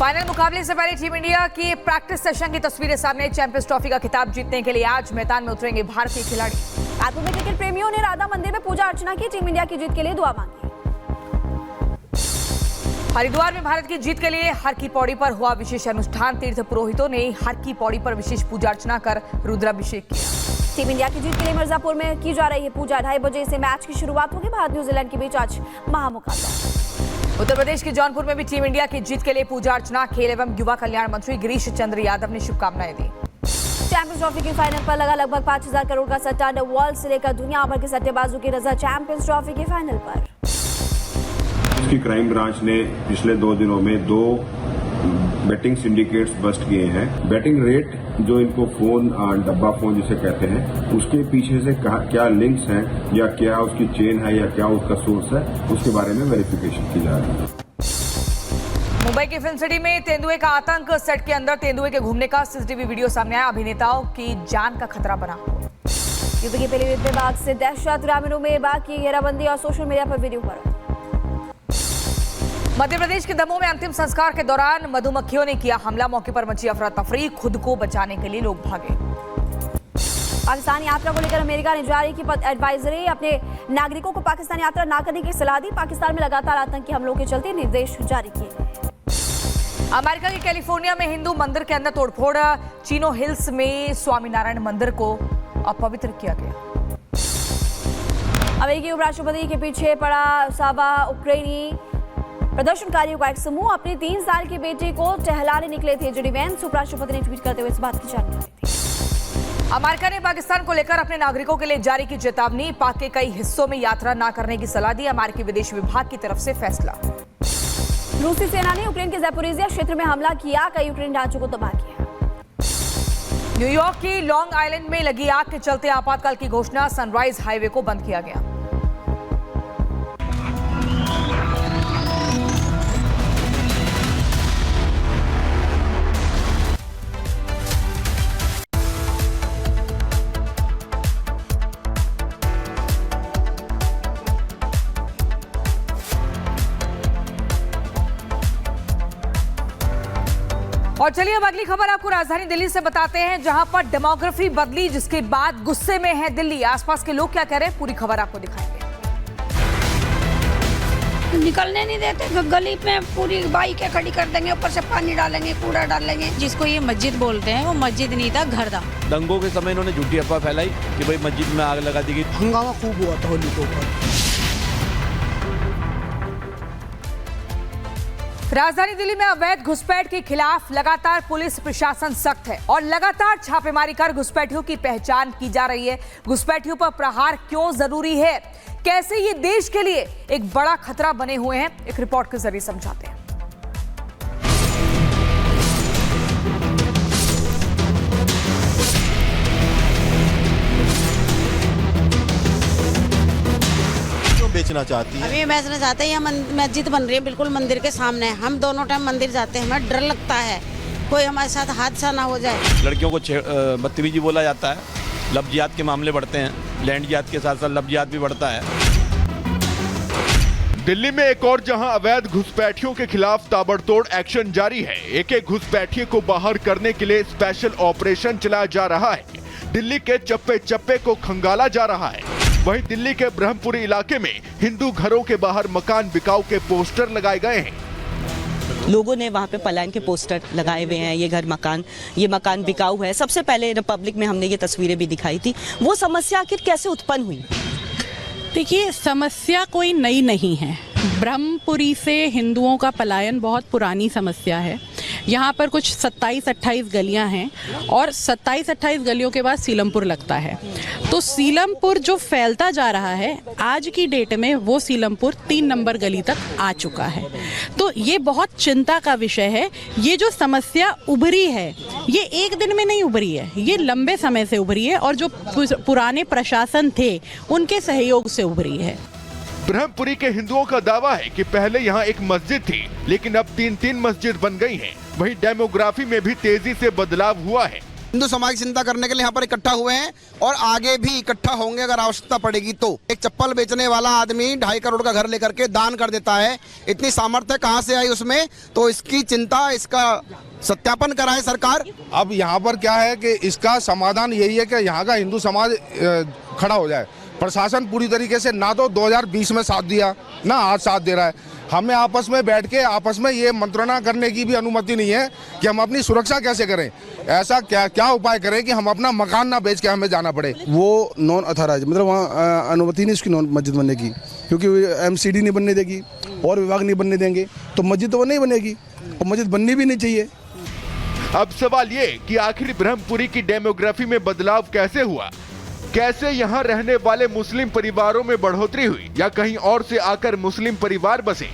Final मुकाबले से पहले टीम इंडिया की प्रैक्टिस सेशन की तस्वीरें सामने। चैंपियंस ट्रॉफी का खिताब जीतने के लिए आज मैदान में उतरेंगे भारतीय खिलाड़ी। कानपुर में क्रिकेट प्रेमियों ने राधा मंदिर में पूजा अर्चना की, टीम इंडिया की जीत के लिए दुआ मांगी। हरिद्वार में भारत की जीत के लिए हर की पौड़ी पर हुआ विशेष अनुष्ठान। तीर्थ पुरोहितों ने हर की पौड़ी पर विशेष पूजा अर्चना कर रुद्राभिषेक किया। टीम इंडिया की जीत के लिए मिर्जापुर में की जा रही है पूजा। 2:30 बजे से मैच की शुरुआत होगी। भारत न्यूजीलैंड के बीच आज महामुकाबला। उत्तर प्रदेश के जौनपुर में भी टीम इंडिया की जीत के लिए पूजा अर्चना। खेल एवं युवा कल्याण मंत्री गिरीश चंद्र यादव ने शुभकामनाएं दी। चैंपियंस ट्रॉफी की फाइनल पर लगा लगभग 5,000 करोड़ का सट्टा। अंडरवर्ल्ड से लेकर दुनिया भर के सट्टेबाजों की नजर चैंपियंस ट्रॉफी की फाइनल पर। इसकी क्राइम ब्रांच ने पिछले 2 दिनों में 2 बेटिंग सिंडिकेट्स बस्ट किए हैं। बेटिंग रेट जो इनको फोन डब्बा फोन जिसे कहते हैं, उसके पीछे से क्या लिंक्स हैं या क्या उसकी चेन है या क्या उसका सोर्स है, उसके बारे में वेरिफिकेशन की जा रही है। मुंबई की फिल्म सिटी में तेंदुए का आतंक। सेट के अंदर तेंदुए के घूमने का सीसीटीवी वीडियो सामने आया। अभिनेताओं की जान का खतरा बना। यूपी के पीलीभीत में बाघ से दहशत। ग्रामीणों में बाघ की घेराबंदी और सोशल मीडिया पर वीडियो वायरल। मध्य प्रदेश के दमोह में अंतिम संस्कार के दौरान मधुमक्खियों ने किया हमला। मौके पर मची अफरा तफरी। खुद को बचाने के लिए लोग भागे। पाकिस्तान यात्रा को लेकर अमेरिका ने जारी की एडवाइजरी। अपने नागरिकों को पाकिस्तान यात्रा न करने की सलाह दी। पाकिस्तान में लगातार आतंकी हमलों के चलते निर्देश जारी किए। अमेरिका के कैलिफोर्निया में हिंदू मंदिर के अंदर तोड़फोड़। चीनो हिल्स में स्वामीनारायण मंदिर को अपवित्र किया गया। अमेरिकी उपराष्ट्रपति के पीछे पड़ा सावा। उक्रेनी प्रदर्शनकारियों का एक समूह अपनी 3 साल की बेटी को टहलाने निकले थे। जेडी वेंस उपराष्ट्रपति ने ट्वीट करते हुए इस बात की जानकारी दी। अमेरिका ने पाकिस्तान को लेकर अपने नागरिकों के लिए जारी की चेतावनी। पाक के कई हिस्सों में यात्रा न करने की सलाह दी। अमेरिकी विदेश विभाग की तरफ से फैसला। रूसी सेना ने यूक्रेन के ज़ैपोरिज़िया क्षेत्र में हमला किया। कई यूक्रेन ढांचों को तबाह किया। न्यूयॉर्क की लॉन्ग आइलैंड में लगी आग के चलते आपातकाल की घोषणा। सनराइज हाईवे को बंद किया गया। और चलिए अब अगली खबर आपको राजधानी दिल्ली से बताते हैं, जहां पर डेमोग्राफी बदली, जिसके बाद गुस्से में है दिल्ली। आसपास के लोग क्या कह रहे हैं, पूरी खबर आपको दिखाएंगे। निकलने नहीं देते, गली में पूरी बाइकें खड़ी कर देंगे, ऊपर से पानी डालेंगे, कूड़ा डालेंगे। जिसको ये मस्जिद बोलते हैं वो मस्जिद नहीं था, घर था। दंगों के समय इन्होंने झूठी अफवाह फैलाई कि भाई मस्जिद में आग लगा दी गई। हंगामा खूब हुआ था होली के ऊपर। राजधानी दिल्ली में अवैध घुसपैठ के खिलाफ लगातार पुलिस प्रशासन सख्त है और लगातार छापेमारी कर घुसपैठियों की पहचान की जा रही है। घुसपैठियों पर प्रहार क्यों जरूरी है, कैसे ये देश के लिए एक बड़ा खतरा बने हुए हैं, एक रिपोर्ट के जरिए समझाते हैं। बेचना चाहती है। अभी बेचना चाहते हैं। यहाँ मस्जिद बन रही है बिल्कुल मंदिर के सामने। हम दोनों टाइम मंदिर जाते हैं, हमें डर लगता है कोई हमारे साथ हादसा ना हो जाए। लड़कियों को बदतमीजी बोला जाता है, लफ्जियात के मामले बढ़ते हैं, लैंडजियात के साथ साथ लफ्जियात भी बढ़ता है। दिल्ली में एक और जहां अवैध घुसपैठियों के खिलाफ ताबड़तोड़ एक्शन जारी है। एक घुसपैठिए को बाहर करने के लिए स्पेशल ऑपरेशन चलाया जा रहा है। दिल्ली के चप्पे चप्पे को खंगाला जा रहा है। वहीं दिल्ली के ब्रह्मपुरी इलाके में हिंदू घरों के बाहर मकान बिकाऊ के पोस्टर लगाए गए हैं। लोगों ने वहाँ पे पलायन के पोस्टर लगाए हुए हैं। ये मकान बिकाऊ है। सबसे पहले रिपब्लिक में हमने ये तस्वीरें भी दिखाई थी। वो समस्या आखिर कैसे उत्पन्न हुई? देखिए, समस्या कोई नई नहीं है। ब्रह्मपुरी से हिंदुओं का पलायन बहुत पुरानी समस्या है। यहाँ पर कुछ 27-28 गलियाँ हैं और 27-28 गलियों के बाद सीलमपुर लगता है। तो सीलमपुर जो फैलता जा रहा है, आज की डेट में वो सीलमपुर 3 नंबर गली तक आ चुका है। तो ये बहुत चिंता का विषय है। ये जो समस्या उभरी है, ये एक दिन में नहीं उभरी है, ये लंबे समय से उभरी है और जो पुराने प्रशासन थे उनके सहयोग से उभरी है। ब्रह्मपुरी के हिंदुओं का दावा है कि पहले यहाँ एक मस्जिद थी, लेकिन अब 3 मस्जिद बन गई हैं। वहीं डेमोग्राफी में भी तेजी से बदलाव हुआ है। हिंदू समाज की चिंता करने के लिए यहाँ पर इकट्ठा हुए हैं और आगे भी इकट्ठा होंगे अगर आवश्यकता पड़ेगी तो। एक चप्पल बेचने वाला आदमी 2.5 करोड़ का घर लेकर के दान कर देता है, इतनी सामर्थ्य कहाँ से आई उसमें? तो इसकी चिंता, इसका सत्यापन कराए सरकार। अब यहाँ पर क्या है कि इसका समाधान यही है कि यहाँ का हिंदू समाज खड़ा हो जाए। प्रशासन पूरी तरीके से ना तो 2020 में साथ दिया, ना आज साथ दे रहा है। हमें आपस में बैठ के आपस में ये मंत्रणा करने की भी अनुमति नहीं है कि हम अपनी सुरक्षा कैसे करें। ऐसा क्या उपाय करें कि हम अपना मकान ना बेच के हमें जाना पड़े। वो नॉन अथॉराइज, मतलब वहाँ अनुमति नहीं उसकी नॉन मस्जिद बनने की, क्योंकि MCD नहीं बनने देगी और विभाग नहीं बनने देंगे, तो मस्जिद तो वो नहीं बनेगी और मस्जिद बननी भी नहीं चाहिए। अब सवाल ये कि आखिर ब्रह्मपुरी की डेमोग्राफी में बदलाव कैसे हुआ? कैसे यहाँ रहने वाले मुस्लिम परिवारों में बढ़ोतरी हुई या कहीं और से आकर मुस्लिम परिवार बसे?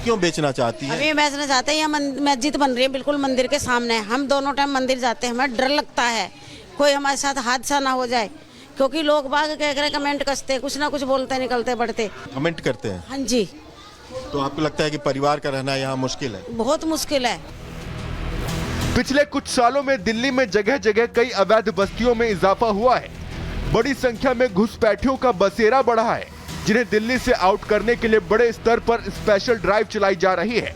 क्यों बेचना चाहती है? अभी बेचना चाहते हैं, यहाँ मस्जिद बन रही है बिल्कुल मंदिर के सामने। हम दोनों टाइम मंदिर जाते हैं, हमें डर लगता है कोई हमारे साथ हादसा ना हो जाए, क्योंकि लोग बाग कह कर कमेंट कसते, कुछ ना कुछ बोलते निकलते बढ़ते कमेंट करते हैं। हाँ जी। तो आपको लगता है कि परिवार का रहना यहाँ मुश्किल है? बहुत मुश्किल है। पिछले कुछ सालों में दिल्ली में जगह जगह कई अवैध बस्तियों में इजाफा हुआ है। बड़ी संख्या में घुसपैठियों का बसेरा बढ़ा है, जिन्हें दिल्ली से आउट करने के लिए बड़े स्तर पर स्पेशल ड्राइव चलाई जा रही है।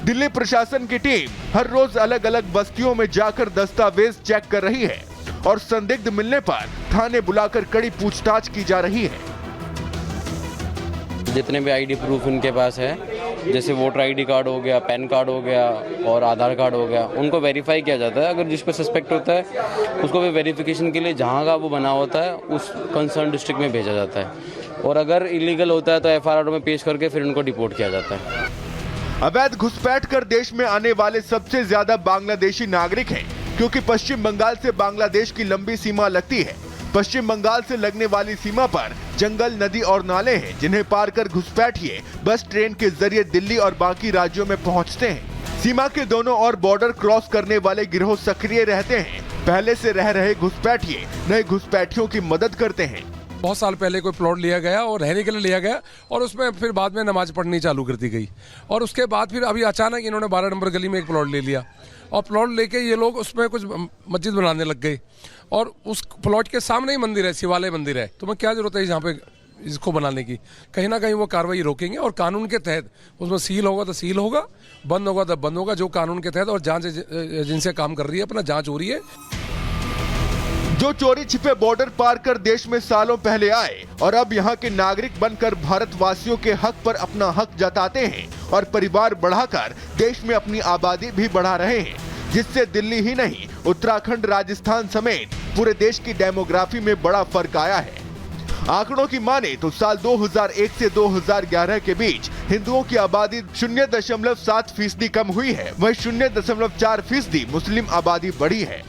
दिल्ली प्रशासन की टीम हर रोज अलग अलग बस्तियों में जाकर दस्तावेज चेक कर रही है और संदिग्ध मिलने पर थाने बुलाकर कड़ी पूछताछ की जा रही है। जितने भी ID प्रूफ उनके पास है, जैसे वोटर ID कार्ड हो गया, पैन कार्ड हो गया और आधार कार्ड हो गया, उनको वेरीफाई किया जाता है। अगर जिस पर सस्पेक्ट होता है उसको भी वेरिफिकेशन के लिए जहाँ का वो बना होता है उस कंसर्न डिस्ट्रिक्ट में भेजा जाता है, और अगर इलीगल होता है तो FIR में पेश करके फिर उनको डिपोर्ट किया जाता है। अवैध घुसपैठ कर देश में आने वाले सबसे ज्यादा बांग्लादेशी नागरिक हैं, क्योंकि पश्चिम बंगाल से बांग्लादेश की लंबी सीमा लगती है। पश्चिम बंगाल से लगने वाली सीमा पर जंगल, नदी और नाले हैं, जिन्हें पार कर घुसपैठिए बस ट्रेन के जरिए दिल्ली और बाकी राज्यों में पहुंचते हैं। सीमा के दोनों ओर बॉर्डर क्रॉस करने वाले गिरोह सक्रिय रहते हैं। पहले से रह रहे घुसपैठिए नए घुसपैठियों की मदद करते हैं। बहुत साल पहले कोई प्लॉट लिया गया और रहने के लिए लिया गया, और उसमें फिर बाद में नमाज पढ़नी चालू कर दी गई, और उसके बाद फिर अभी अचानक इन्होंने 12 नंबर गली में एक प्लॉट ले लिया, और प्लॉट लेके ये लोग उसमें कुछ मस्जिद बनाने लग गए, और उस प्लॉट के सामने ही मंदिर है, शिवालय मंदिर है। तो मैं क्या जरूरत है यहाँ पे इसको बनाने की? कहीं ना कहीं वो कार्रवाई रोकेंगे और कानून के तहत उसमें सील होगा तो सील होगा, बंद होगा तो बंद होगा, जो कानून के तहत। और जांच एजेंसियां काम कर रही है, अपना जांच हो रही है। जो चोरी छिपे बॉर्डर पार कर देश में सालों पहले आए और अब यहाँ के नागरिक बनकर भारतवासियों के हक पर अपना हक जताते हैं और परिवार बढ़ाकर देश में अपनी आबादी भी बढ़ा रहे हैं, जिससे दिल्ली ही नहीं उत्तराखंड, राजस्थान समेत पूरे देश की डेमोग्राफी में बड़ा फर्क आया है। आंकड़ों की माने तो साल 2001 से 2011 के बीच हिंदुओं की आबादी 0.7% कम हुई है, वहीं 0.4% मुस्लिम आबादी बढ़ी है।